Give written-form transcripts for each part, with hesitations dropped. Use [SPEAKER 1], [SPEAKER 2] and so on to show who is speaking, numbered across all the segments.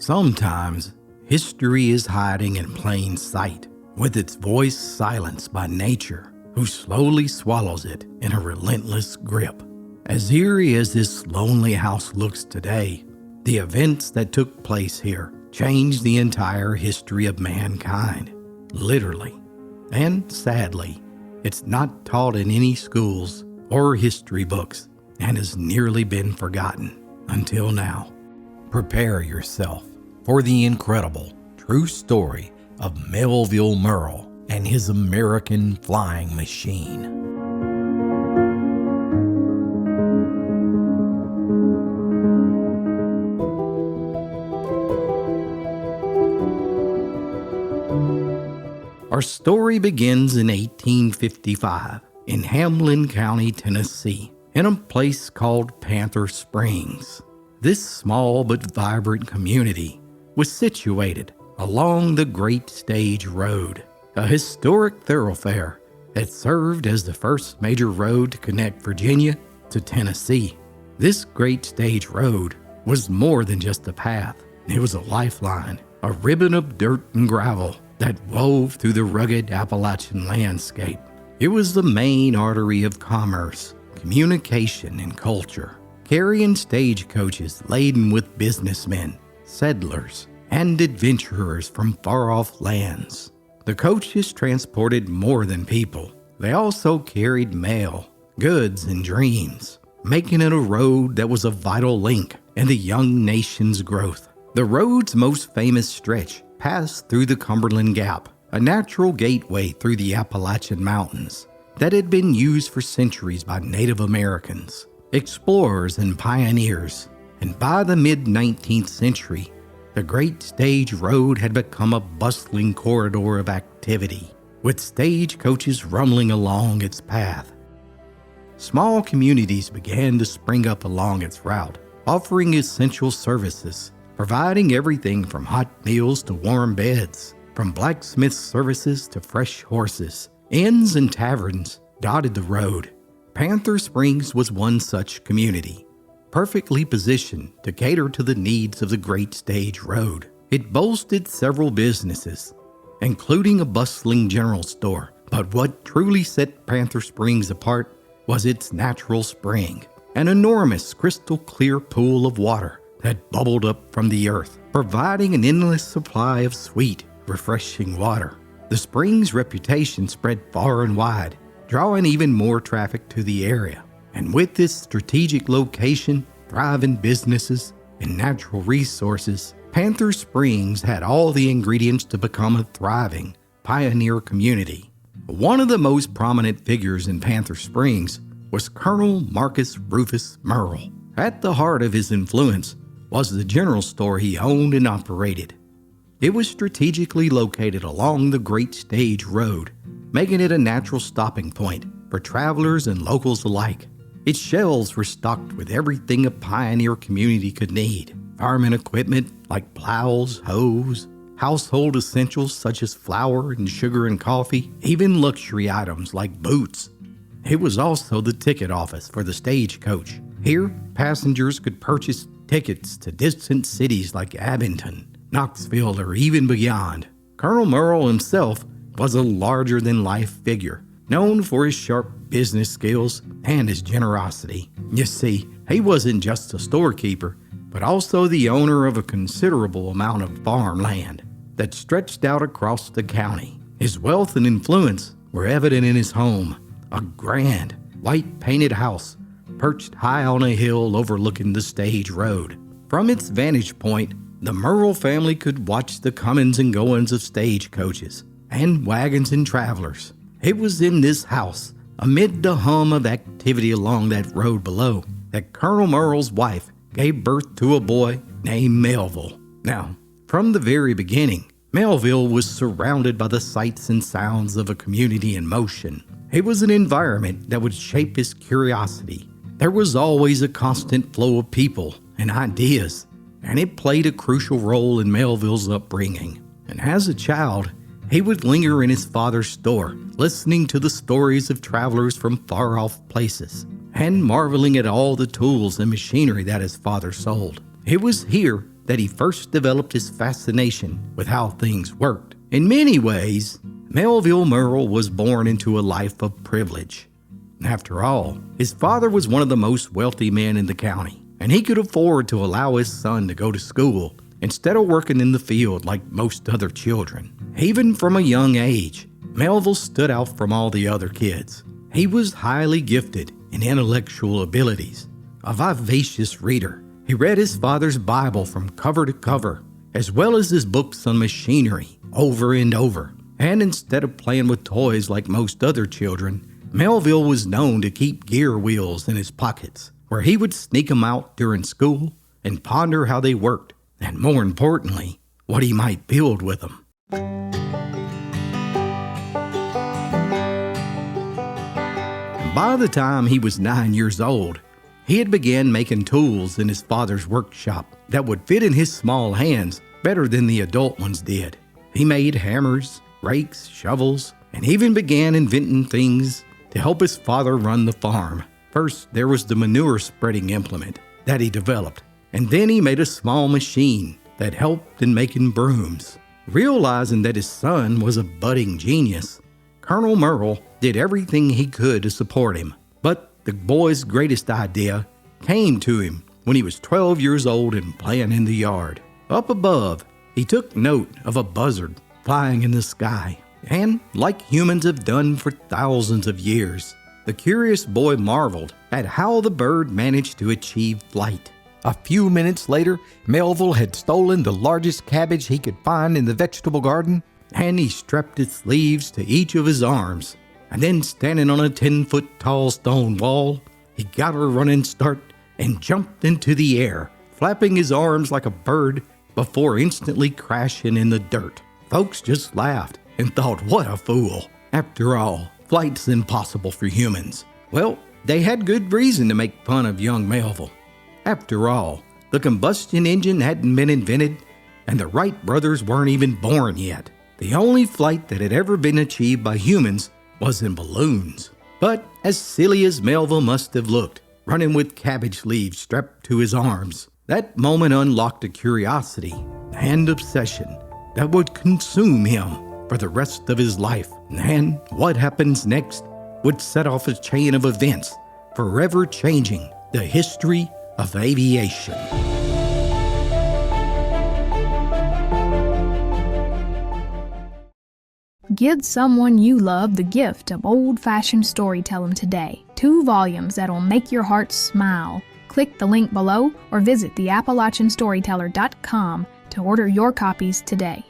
[SPEAKER 1] Sometimes, history is hiding in plain sight, with its voice silenced by nature, who slowly swallows it in a relentless grip. As eerie as this lonely house looks today, the events that took place here changed the entire history of mankind, literally. And sadly, it's not taught in any schools or history books and has nearly been forgotten until now. Prepare yourself for the incredible, true story of Melville Murrell and his American flying machine. Our story begins in 1855 in Hamlin County, Tennessee, in a place called Panther Springs. This small but vibrant community was situated along the Great Stage Road, a historic thoroughfare that served as the first major road to connect Virginia to Tennessee. This Great Stage Road was more than just a path. It was a lifeline, a ribbon of dirt and gravel that wove through the rugged Appalachian landscape. It was the main artery of commerce, communication, and culture, carrying stagecoaches laden with businessmen, settlers, and adventurers from far-off lands. The coaches transported more than people. They also carried mail, goods, and dreams, making it a road that was a vital link in the young nation's growth. The road's most famous stretch passed through the Cumberland Gap, a natural gateway through the Appalachian Mountains that had been used for centuries by Native Americans, explorers, and pioneers. And by the mid-19th century, the Great Stage Road had become a bustling corridor of activity, with stagecoaches rumbling along its path. Small communities began to spring up along its route, offering essential services, providing everything from hot meals to warm beds, from blacksmith services to fresh horses. Inns and taverns dotted the road. Panther Springs was one such community, perfectly positioned to cater to the needs of the Great Stage Road. It boasted several businesses, including a bustling general store. But what truly set Panther Springs apart was its natural spring, an enormous crystal-clear pool of water that bubbled up from the earth, providing an endless supply of sweet, refreshing water. The spring's reputation spread far and wide, drawing even more traffic to the area. And with this strategic location, thriving businesses, and natural resources, Panther Springs had all the ingredients to become a thriving, pioneer community. One of the most prominent figures in Panther Springs was Colonel Marcus Rufus Murrell. At the heart of his influence was the general store he owned and operated. It was strategically located along the Great Stage Road, making it a natural stopping point for travelers and locals alike. Its shelves were stocked with everything a pioneer community could need: farming equipment like plows, hoes, household essentials such as flour and sugar and coffee, even luxury items like boots. It was also the ticket office for the stagecoach. Here, passengers could purchase tickets to distant cities like Abington, Knoxville, or even beyond. Colonel Murrell himself was a larger-than-life figure, known for his sharp business skills and his generosity. You see, he wasn't just a storekeeper, but also the owner of a considerable amount of farmland that stretched out across the county. His wealth and influence were evident in his home, a grand, white-painted house perched high on a hill overlooking the stage road. From its vantage point, the Murrell family could watch the comings and goings of stagecoaches and wagons and travelers. It was in this house, amid the hum of activity along that road below, that Colonel Murrell's wife gave birth to a boy named Melville. Now, from the very beginning, Melville was surrounded by the sights and sounds of a community in motion. It was an environment that would shape his curiosity. There was always a constant flow of people and ideas, and it played a crucial role in Melville's upbringing. And as a child, he would linger in his father's store, listening to the stories of travelers from far-off places, and marveling at all the tools and machinery that his father sold. It was here that he first developed his fascination with how things worked. In many ways, Melville Murrell was born into a life of privilege. After all, his father was one of the most wealthy men in the county, and he could afford to allow his son to go to school instead of working in the field like most other children. Even from a young age, Melville stood out from all the other kids. He was highly gifted in intellectual abilities, a vivacious reader. He read his father's Bible from cover to cover, as well as his books on machinery over and over. And instead of playing with toys like most other children, Melville was known to keep gear wheels in his pockets, where he would sneak them out during school and ponder how they worked, and more importantly, what he might build with them. By the time he was 9 years old, he had began making tools in his father's workshop that would fit in his small hands better than the adult ones did. He made hammers, rakes, shovels, and even began inventing things to help his father run the farm. First, there was the manure spreading implement that he developed, and then he made a small machine that helped in making brooms. Realizing that his son was a budding genius, Colonel Murrell did everything he could to support him. But the boy's greatest idea came to him when he was 12 years old and playing in the yard. Up above, he took note of a buzzard flying in the sky, and like humans have done for thousands of years, the curious boy marveled at how the bird managed to achieve flight. A few minutes later, Melville had stolen the largest cabbage he could find in the vegetable garden, and he strapped its sleeves to each of his arms. And then, standing on a 10-foot tall stone wall, he got a running start and jumped into the air, flapping his arms like a bird before instantly crashing in the dirt. Folks just laughed and thought, what a fool. After all, flight's impossible for humans. Well, they had good reason to make fun of young Melville. After all, the combustion engine hadn't been invented, and the Wright brothers weren't even born yet. The only flight that had ever been achieved by humans was in balloons. But as silly as Melville must have looked, running with cabbage leaves strapped to his arms, that moment unlocked a curiosity and obsession that would consume him for the rest of his life. And what happens next would set off a chain of events forever changing the history of aviation.
[SPEAKER 2] Give someone you love the gift of old-fashioned storytelling today. 2 volumes that'll make your heart smile. Click the link below or visit the appalachianstoryteller.com to order your copies today.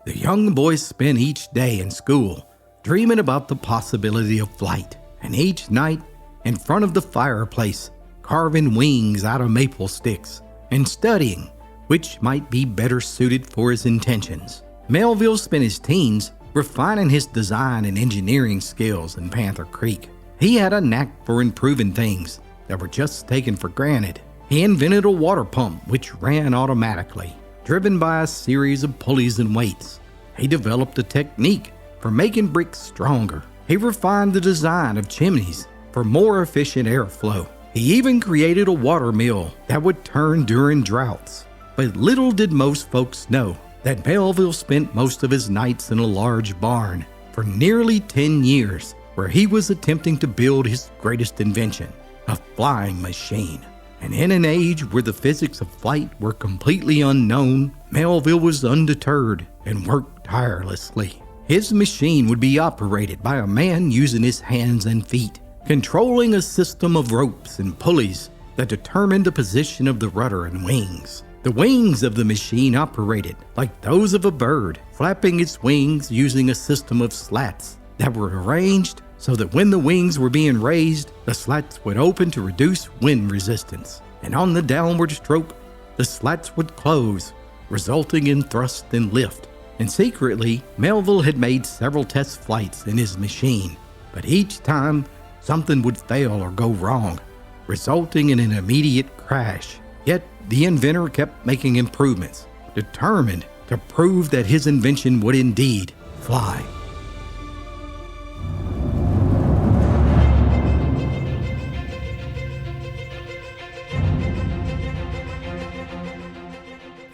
[SPEAKER 1] The young boy spent each day in school dreaming about the possibility of flight, and each night in front of the fireplace carving wings out of maple sticks and studying which might be better suited for his intentions. Melville spent his teens refining his design and engineering skills in Panther Creek. He had a knack for improving things that were just taken for granted. He invented a water pump which ran automatically, driven by a series of pulleys and weights. He developed a technique for making bricks stronger. He refined the design of chimneys for more efficient airflow. He even created a water mill that would turn during droughts. But little did most folks know that Melville spent most of his nights in a large barn for nearly 10 years, where he was attempting to build his greatest invention, a flying machine. And in an age where the physics of flight were completely unknown, Melville was undeterred and worked tirelessly. His machine would be operated by a man using his hands and feet, controlling a system of ropes and pulleys that determined the position of the rudder and wings. The wings of the machine operated like those of a bird, flapping its wings using a system of slats that were arranged so that when the wings were being raised, the slats would open to reduce wind resistance, and on the downward stroke, the slats would close, resulting in thrust and lift. And secretly, Melville had made several test flights in his machine, but each time something would fail or go wrong, resulting in an immediate crash. Yet the inventor kept making improvements, determined to prove that his invention would indeed fly.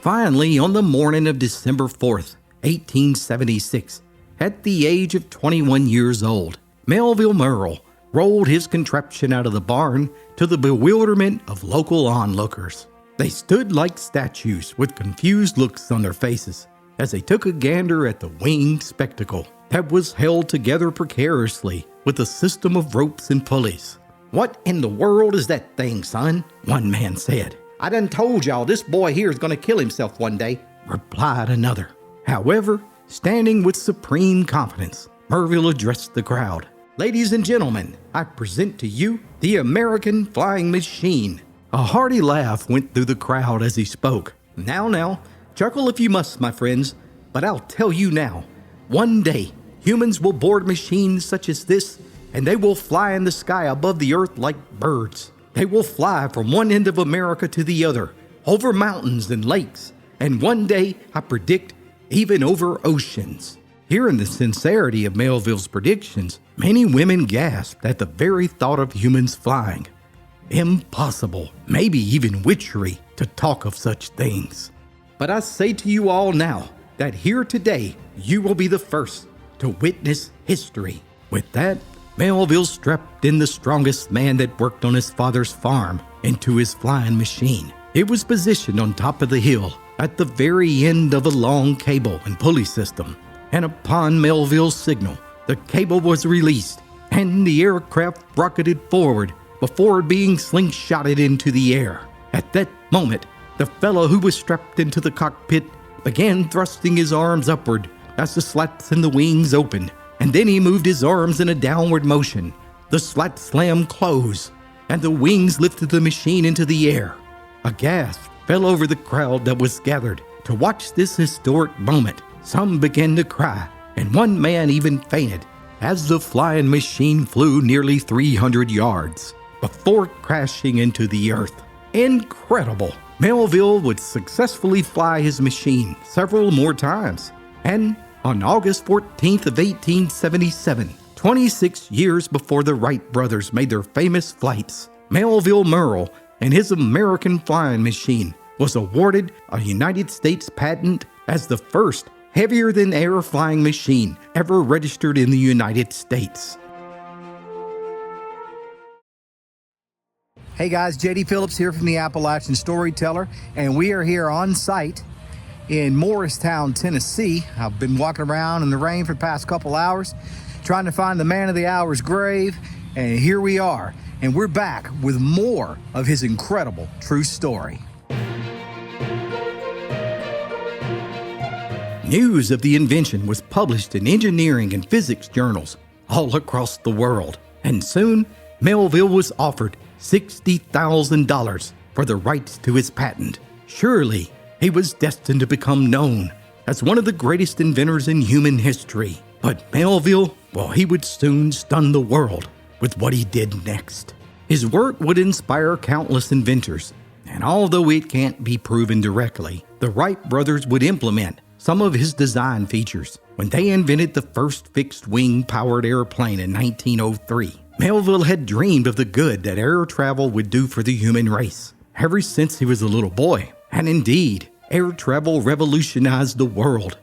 [SPEAKER 1] Finally, on the morning of December 4th, 1876, at the age of 21 years old, Melville Murrell rolled his contraption out of the barn to the bewilderment of local onlookers. They stood like statues with confused looks on their faces as they took a gander at the winged spectacle that was held together precariously with a system of ropes and pulleys. "What in the world is that thing, son?" one man said. "I done told y'all this boy here is going to kill himself one day," replied another. However, standing with supreme confidence, Melville addressed the crowd. "Ladies and gentlemen, I present to you the American flying machine." A hearty laugh went through the crowd as he spoke. Now, chuckle if you must, my friends, but I'll tell you now, one day humans will board machines such as this, and they will fly in the sky above the earth like birds. They will fly from one end of America to the other, over mountains and lakes, and one day, I predict, even over oceans. Hearing the sincerity of Melville's predictions, many women gasped at the very thought of humans flying. Impossible, maybe even witchery, to talk of such things. But I say to you all now that here today you will be the first to witness history. With that, Melville strapped in the strongest man that worked on his father's farm into his flying machine. It was positioned on top of the hill at the very end of a long cable and pulley system, and upon Melville's signal, the cable was released and the aircraft rocketed forward before being slingshotted into the air. At that moment, the fellow who was strapped into the cockpit began thrusting his arms upward as the slats in the wings opened, and then he moved his arms in a downward motion. The slats slammed close, and the wings lifted the machine into the air. A gasp fell over the crowd that was gathered to watch this historic moment. Some began to cry, and one man even fainted as the flying machine flew nearly 300 yards before crashing into the earth. Incredible! Melville would successfully fly his machine several more times, and on August 14th of 1877, 26 years before the Wright brothers made their famous flights, Melville Murrell and his American flying machine was awarded a United States patent as the first heavier-than-air flying machine ever registered in the United States.
[SPEAKER 3] Hey guys, JD Phillips here from the Appalachian Storyteller, and we are here on site in Morristown, Tennessee. I've been walking around in the rain for the past couple hours trying to find the man of the hour's grave, and here we are, and we're back with more of his incredible true story.
[SPEAKER 1] News of the invention was published in engineering and physics journals all across the world, and soon Melville was offered $60,000 for the rights to his patent. Surely he was destined to become known as one of the greatest inventors in human history. But Melville, well, he would soon stun the world with what he did next. His work would inspire countless inventors, and although it can't be proven directly, the Wright brothers would implement some of his design features when they invented the first fixed-wing powered airplane in 1903. Melville had dreamed of the good that air travel would do for the human race ever since he was a little boy. And indeed, air travel revolutionized the world.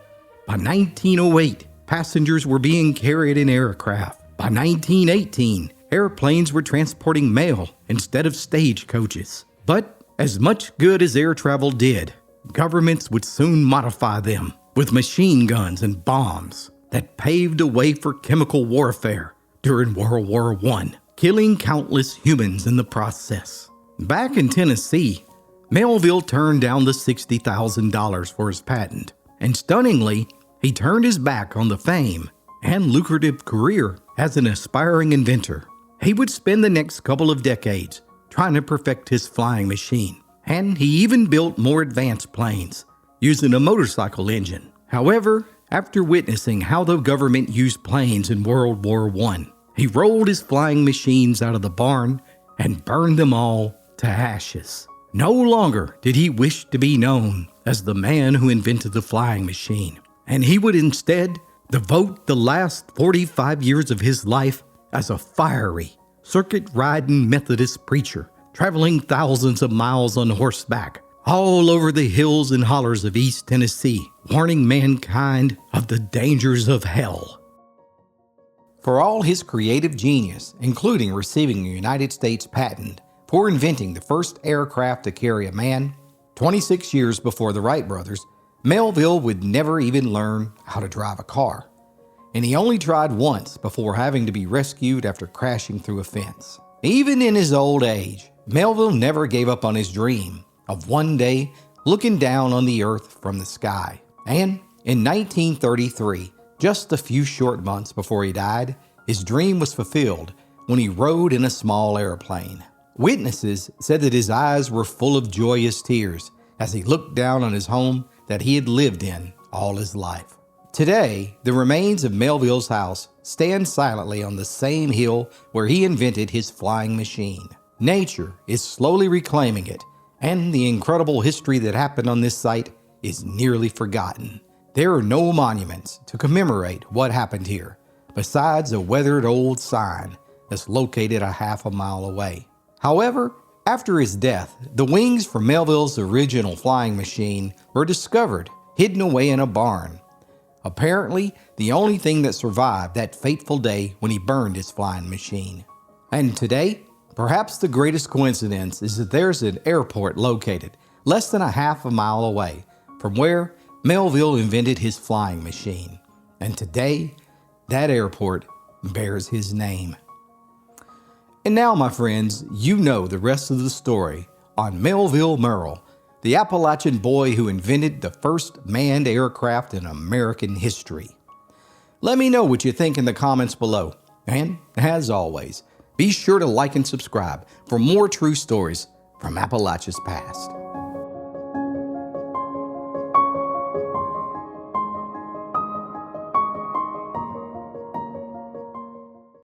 [SPEAKER 1] By 1908, passengers were being carried in aircraft. By 1918, airplanes were transporting mail instead of stagecoaches. But as much good as air travel did, governments would soon modify them with machine guns and bombs that paved the way for chemical warfare during World War I, killing countless humans in the process. Back in Tennessee, Melville turned down the $60,000 for his patent, and stunningly, he turned his back on the fame and lucrative career as an aspiring inventor. He would spend the next couple of decades trying to perfect his flying machine, and he even built more advanced planes using a motorcycle engine. However, after witnessing how the government used planes in World War I, he rolled his flying machines out of the barn and burned them all to ashes. No longer did he wish to be known as the man who invented the flying machine, and he would instead devote the last 45 years of his life as a fiery, circuit-riding Methodist preacher, traveling thousands of miles on horseback all over the hills and hollers of East Tennessee, warning mankind of the dangers of hell. For all his creative genius, including receiving a United States patent for inventing the first aircraft to carry a man, 26 years before the Wright brothers, Melville would never even learn how to drive a car. And he only tried once before having to be rescued after crashing through a fence. Even in his old age, Melville never gave up on his dream of one day looking down on the earth from the sky. And in 1933, just a few short months before he died, his dream was fulfilled when he rode in a small airplane. Witnesses said that his eyes were full of joyous tears as he looked down on his home that he had lived in all his life. Today, the remains of Melville's house stand silently on the same hill where he invented his flying machine. Nature is slowly reclaiming it, and the incredible history that happened on this site is nearly forgotten. There are no monuments to commemorate what happened here, besides a weathered old sign that's located a half a mile away. However, after his death, the wings from Melville's original flying machine were discovered hidden away in a barn. Apparently, the only thing that survived that fateful day when he burned his flying machine. And today, perhaps the greatest coincidence is that there's an airport located less than a half a mile away from where Melville invented his flying machine. And today, that airport bears his name. And now, my friends, you know the rest of the story on Melville Murrell, the Appalachian boy who invented the first manned aircraft in American history. Let me know what you think in the comments below. And as always, be sure to like and subscribe for more true stories from Appalachia's past.